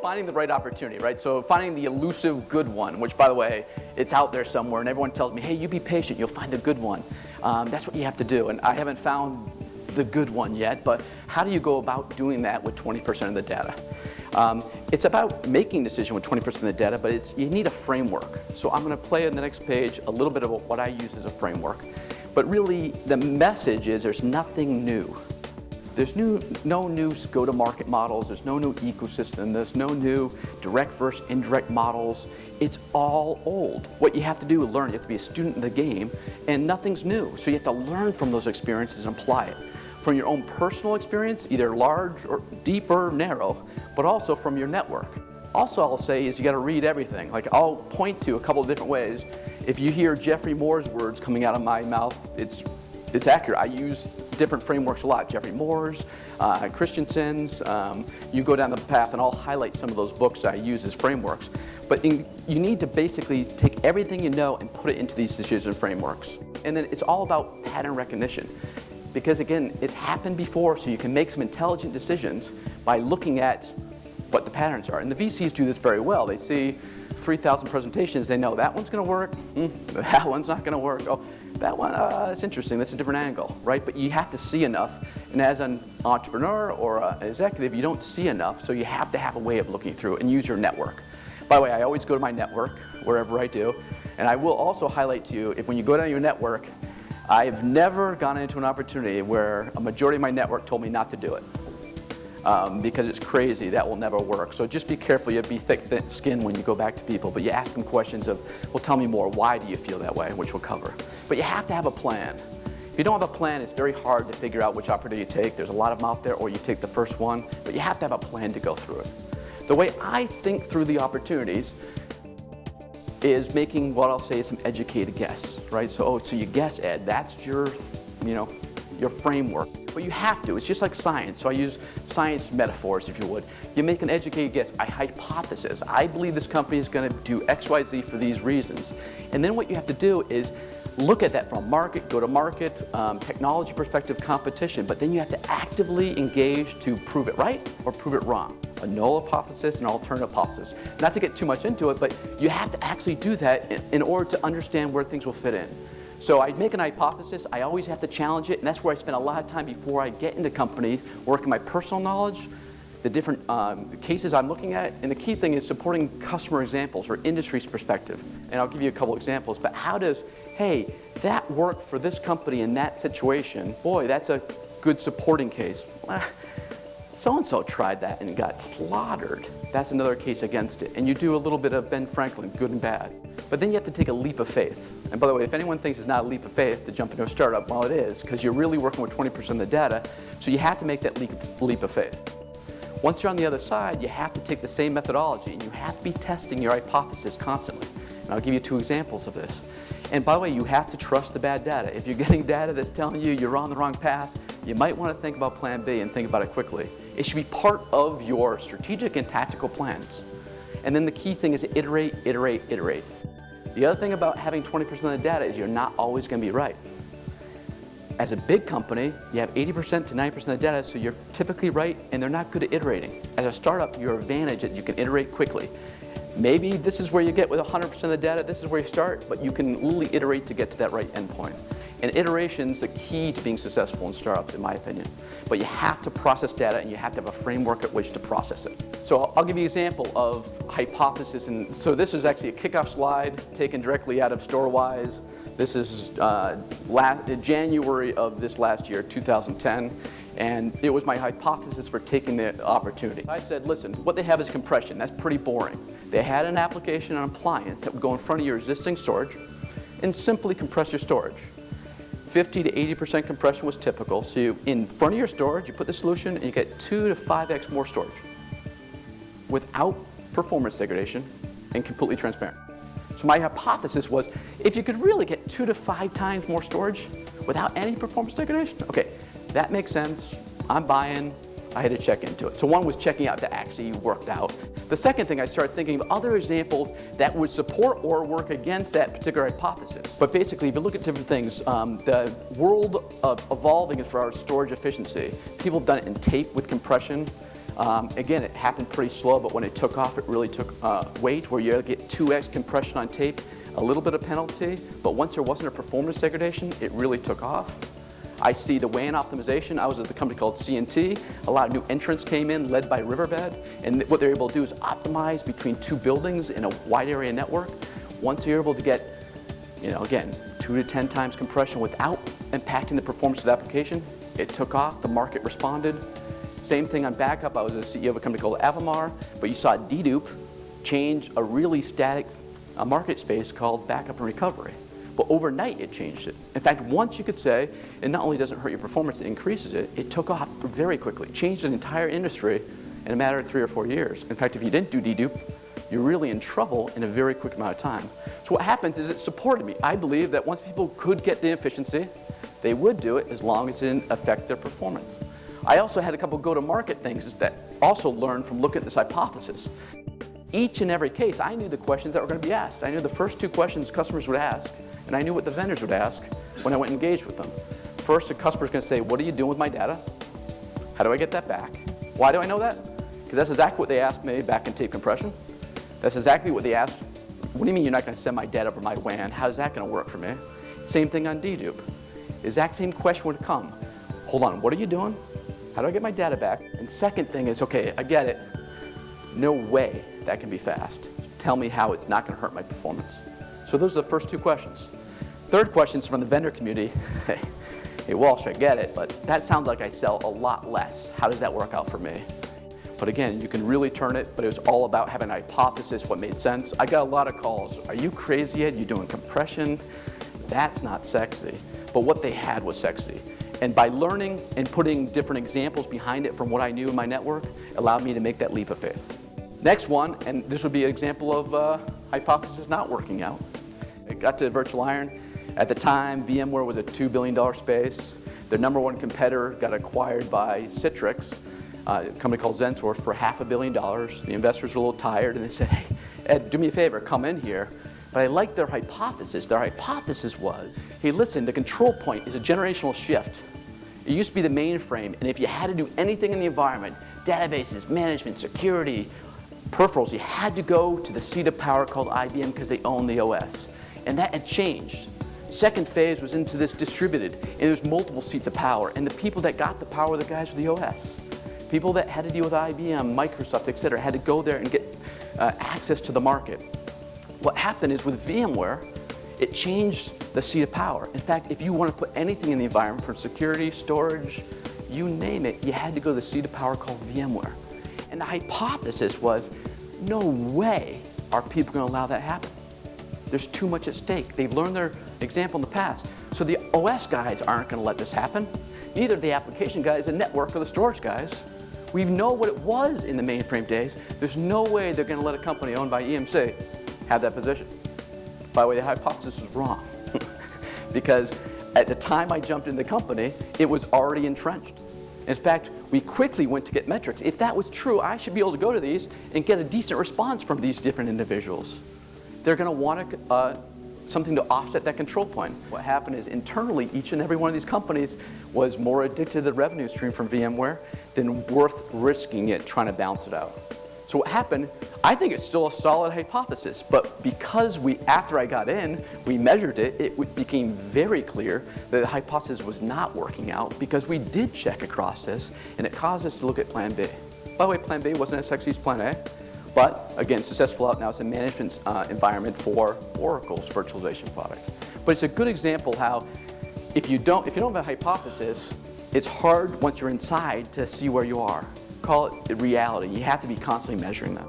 finding the right opportunity, right? So finding the elusive good one, which by the way, it's out there somewhere and everyone tells me, hey, you be patient, you'll find the good one. That's what you have to do. And I haven't found the good one yet, but how do you go about doing that with 20% of the data? It's about making decision with 20% of the data, but you need a framework. So I'm gonna play on the next page a little bit about what I use as a framework. But really, the message is there's nothing new. There's no new go-to-market models, there's no new ecosystem, there's no new direct versus indirect models. It's all old. What you have to do is learn. You have to be a student in the game, and nothing's new. So you have to learn from those experiences and apply it. From your own personal experience, either large or deep or narrow, but also from your network. Also, I'll say is you gotta read everything. Like I'll point to a couple of different ways. If you hear Jeffrey Moore's words coming out of my mouth, it's accurate. I use different frameworks a lot. Jeffrey Moore's, Christensen's, you go down the path and I'll highlight some of those books I use as frameworks. But you need to basically take everything you know and put it into these decision frameworks. And then it's all about pattern recognition. Because again, it's happened before, so you can make some intelligent decisions by looking at what the patterns are. And the VCs do this very well. They see 3,000 presentations, they know that one's gonna work, that one's not gonna work. Oh, that one, that's interesting, that's a different angle, right? But you have to see enough, and as an entrepreneur or an executive, you don't see enough, so you have to have a way of looking through and use your network. By the way, I always go to my network, wherever I do, and I will also highlight to you, if when you go down your network, I've never gone into an opportunity where a majority of my network told me not to do it. Because it's crazy, that will never work. So just be careful, you have to be thick-skinned when you go back to people, but you ask them questions of, well, tell me more, why do you feel that way, which we'll cover. But you have to have a plan. If you don't have a plan, it's very hard to figure out which opportunity you take. There's a lot of them out there, or you take the first one, but you have to have a plan to go through it. The way I think through the opportunities is making what I'll say is some educated guess, right? So you guess, Ed, that's your framework. But you have to, it's just like science. So I use science metaphors, if you would. You make an educated guess, a hypothesis. I believe this company is gonna do X, Y, Z for these reasons. And then what you have to do is look at that from a market, go-to-market, technology perspective, competition, but then you have to actively engage to prove it right or prove it wrong. A null hypothesis and an alternative hypothesis. Not to get too much into it, but you have to actually do that in order to understand where things will fit in. So I make an hypothesis, I always have to challenge it, and that's where I spend a lot of time before I get into companies, working my personal knowledge, the different cases I'm looking at, and the key thing is supporting customer examples or industry's perspective. And I'll give you a couple examples, but how does, hey, that worked for this company in that situation, boy, that's a good supporting case. So-and-so tried that and got slaughtered. That's another case against it. And you do a little bit of Ben Franklin, good and bad. But then you have to take a leap of faith. And by the way, if anyone thinks it's not a leap of faith to jump into a startup, well, it is, because you're really working with 20% of the data, so you have to make that leap of faith. Once you're on the other side, you have to take the same methodology, and you have to be testing your hypothesis constantly. And I'll give you 2 examples of this. And by the way, you have to trust the bad data. If you're getting data that's telling you you're on the wrong path, you might want to think about plan B and think about it quickly. It should be part of your strategic and tactical plans. And then the key thing is to iterate, iterate, iterate. The other thing about having 20% of the data is you're not always going to be right. As a big company, you have 80% to 90% of the data, so you're typically right, and they're not good at iterating. As a startup, your advantage is you can iterate quickly. Maybe this is where you get with 100% of the data, this is where you start, but you can literally iterate to get to that right endpoint. And iteration's the key to being successful in startups, in my opinion. But you have to process data, and you have to have a framework at which to process it. So I'll give you an example of hypothesis. And so this is actually a kickoff slide taken directly out of StoreWise. This is January of this last year, 2010. And it was my hypothesis for taking the opportunity. I said, listen, what they have is compression. That's pretty boring. They had an application, an appliance that would go in front of your existing storage and simply compress your storage. 50 to 80% compression was typical. So you, in front of your storage, you put the solution and you get 2 to 5x more storage without performance degradation and completely transparent. So my hypothesis was, if you could really get 2 to 5 times more storage without any performance degradation, okay, that makes sense, I'm buying, I had to check into it. So one was checking out that actually worked out. The second thing, I started thinking of other examples that would support or work against that particular hypothesis. But basically, if you look at different things, the world of evolving is for our storage efficiency. People have done it in tape with compression. Again, it happened pretty slow, but when it took off, it really took weight, where you get 2x compression on tape, a little bit of penalty, but once there wasn't a performance degradation, it really took off. I see the WAN optimization. I was at the company called CNT. A lot of new entrants came in, led by Riverbed, and what they're able to do is optimize between 2 buildings in a wide area network. Once you're able to get, again, 2 to 10 times compression without impacting the performance of the application, it took off, the market responded. Same thing on backup. I was a CEO of a company called Avamar, but you saw dedupe change a really static market space called backup and recovery. But overnight, it changed it. In fact, once you could say, it not only doesn't hurt your performance, it increases it, it took off very quickly, changed an entire industry in a matter of 3 or 4 years. In fact, if you didn't do dedupe, you're really in trouble in a very quick amount of time. So what happens is it supported me. I believe that once people could get the efficiency, they would do it as long as it didn't affect their performance. I also had a couple go-to-market things that also learned from looking at this hypothesis. Each and every case, I knew the questions that were going to be asked. I knew the first 2 questions customers would ask, and I knew what the vendors would ask when I went and engaged with them. First, the customer's going to say, what are you doing with my data? How do I get that back? Why do I know that? Because that's exactly what they asked me back in tape compression. That's exactly what they asked. What do you mean you're not going to send my data over my WAN? How's that going to work for me? Same thing on dedupe. Exact same question would come. Hold on, what are you doing? How do I get my data back? And second thing is, okay, I get it. No way that can be fast. Tell me how it's not going to hurt my performance. So those are the first 2 questions. Third question is from the vendor community. Hey, Walsh, I get it, but that sounds like I sell a lot less. How does that work out for me? But again, you can really turn it, but it was all about having a hypothesis, what made sense. I got a lot of calls. Are you crazy yet? You doing compression? That's not sexy. But what they had was sexy. And by learning and putting different examples behind it from what I knew in my network, allowed me to make that leap of faith. Next one, and this would be an example of hypothesis not working out. It got to virtual iron. At the time, VMware was a $2 billion space. Their #1 competitor got acquired by Citrix, a company called ZenSource, for $500 million. The investors were a little tired, and they said, hey, Ed, do me a favor, come in here. But I liked their hypothesis. Their hypothesis was, hey, listen, the control point is a generational shift. It used to be the mainframe, and if you had to do anything in the environment, databases, management, security, peripherals, you had to go to the seat of power called IBM because they own the OS. And that had changed. Second phase was into this distributed, and there's multiple seats of power, and the people that got the power were the guys with the OS. People that had to deal with IBM, Microsoft, et cetera, had to go there and get access to the market. What happened is with VMware, it changed the seat of power. In fact, if you want to put anything in the environment, from security, storage, you name it, you had to go to the seat of power called VMware. And the hypothesis was, no way are people going to allow that to happen. There's too much at stake. They've learned their example in the past. So the OS guys aren't going to let this happen. Neither the application guys, the network, or the storage guys. We know what it was in the mainframe days. There's no way they're going to let a company owned by EMC have that position. By the way, the hypothesis was wrong. Because at the time I jumped into the company, it was already entrenched. In fact, we quickly went to get metrics. If that was true, I should be able to go to these and get a decent response from these different individuals. They're going to want something to offset that control point. What happened is internally, each and every one of these companies was more addicted to the revenue stream from VMware than worth risking it trying to balance it out. So what happened, I think it's still a solid hypothesis, but because after I got in, we measured it, it became very clear that the hypothesis was not working out because we did check across this, and it caused us to look at Plan B. By the way, Plan B wasn't as sexy as Plan A, but again, successful out now. It's a management environment for Oracle's virtualization product. But it's a good example how if you don't have a hypothesis, it's hard once you're inside to see where you are. Call it reality. You have to be constantly measuring them.